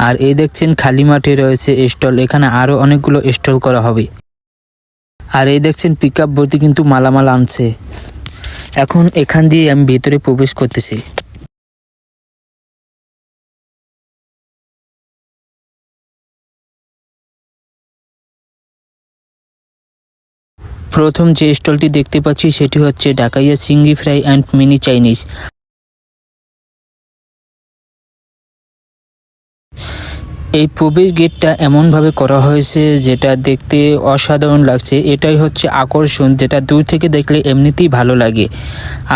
আর এই দেখছেন খালি মাঠে রয়েছে স্টল, এখানে আরো অনেকগুলো স্টল করা হবে। আর এই দেখছেন পিকআপ ভর্তি কিন্তু মালামাল আনছে। এখন এখান দিয়ে আমি ভেতরে প্রবেশ করতেছি। প্রথম যে স্টলটি দেখতে পাচ্ছি সেটি হচ্ছে ঢাকাইয়া চিংড়ি ফ্রাই অ্যান্ড মিনি চাইনিজ। এই প্রবেশ গেটটা এমনভাবে করা হয়েছে যেটা দেখতে অসাধারণ লাগছে। এটাই হচ্ছে আকর্ষণ, যেটা দূর থেকে দেখলে এমনিতেই ভালো লাগে।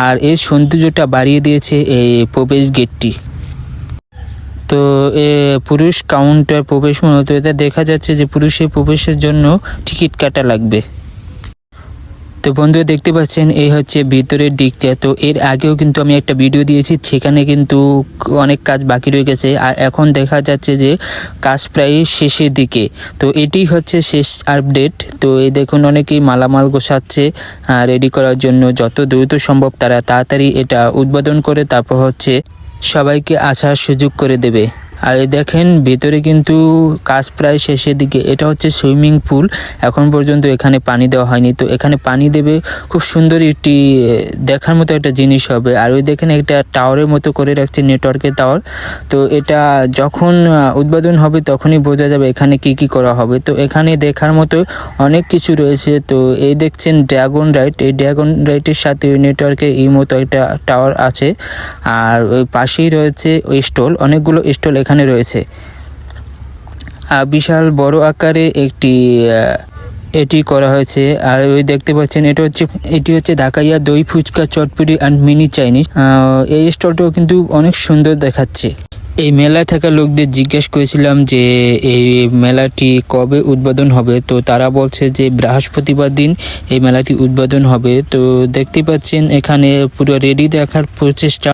আর এর সৌন্দর্যটা বাড়িয়ে দিয়েছে এই প্রবেশ গেটটি। তো পুরুষ কাউন্টার প্রবেশ মূলত এটা দেখা যাচ্ছে যে পুরুষের প্রবেশের জন্য টিকিট কাটা লাগবে। তো বন্ধুরা দেখতে পাচ্ছেন এই হচ্ছে ভিতরের দিকটা। তো এর আগেও কিন্তু আমি একটা ভিডিও দিয়েছি, সেখানে কিন্তু অনেক কাজ বাকি রয়ে গেছে। আর এখন দেখা যাচ্ছে যে কাজ প্রায় শেষের দিকে। তো এটি হচ্ছে শেষ আপডেট। তো এই দেখুন অনেকেই মালামাল গোছাচ্ছে রেডি করার জন্য। যত দ্রুত সম্ভব তারা তাড়াতাড়ি এটা উদ্বোধন করে তারপর হচ্ছে সবাইকে আসার সুযোগ করে দেবে। আর দেখেন ভেতরে কিন্তু কাজ প্রায় শেষের দিকে। এটা হচ্ছে সুইমিং পুল, এখন পর্যন্ত এখানে পানি দেওয়া হয়নি। তো এখানে পানি দেবে, খুব সুন্দর একটি দেখার মতো একটা জিনিস হবে। আর ওই দেখেন একটা টাওয়ারের মতো করে রাখছে, নেটওয়ার্কের টাওয়ার। তো এটা যখন উদ্বোধন হবে তখনই বোঝা যাবে এখানে কি কি করা হবে। তো এখানে দেখার মতো অনেক কিছু রয়েছে। তো এই দেখছেন ড্রাগন রাইড, এই ড্রাগন রাইডের সাথে ওই নেটওয়ার্কের এই মতো একটা টাওয়ার আছে। আর ওই পাশেই রয়েছে ওই স্টল, অনেকগুলো স্টল এখানে রয়েছে। বিশাল বড় আকারে এটি করা হয়েছে। আর ওই দেখতে পাচ্ছেন এটি হচ্ছে ঢাকাইয়া দই ফুচকা চটপটি অ্যান্ড মিনি চাইনিজ। এই স্টলটাও কিন্তু অনেক সুন্দর দেখাচ্ছে। এই মেলায় থাকা লোকদের জিজ্ঞেস করেছিলাম যে এই মেলাটি কবে উদ্বোধন হবে। তো তারা বলছে যে বৃহস্পতিবার দিন এই মেলাটি উদ্বোধন হবে। তো দেখতে পাচ্ছেন এখানে পুরো রেডি দেখার প্রচেষ্টা।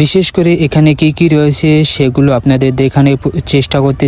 বিশেষ করে এখানে কি কি রয়েছে সেগুলো আপনাদের দেখানোর চেষ্টা করতে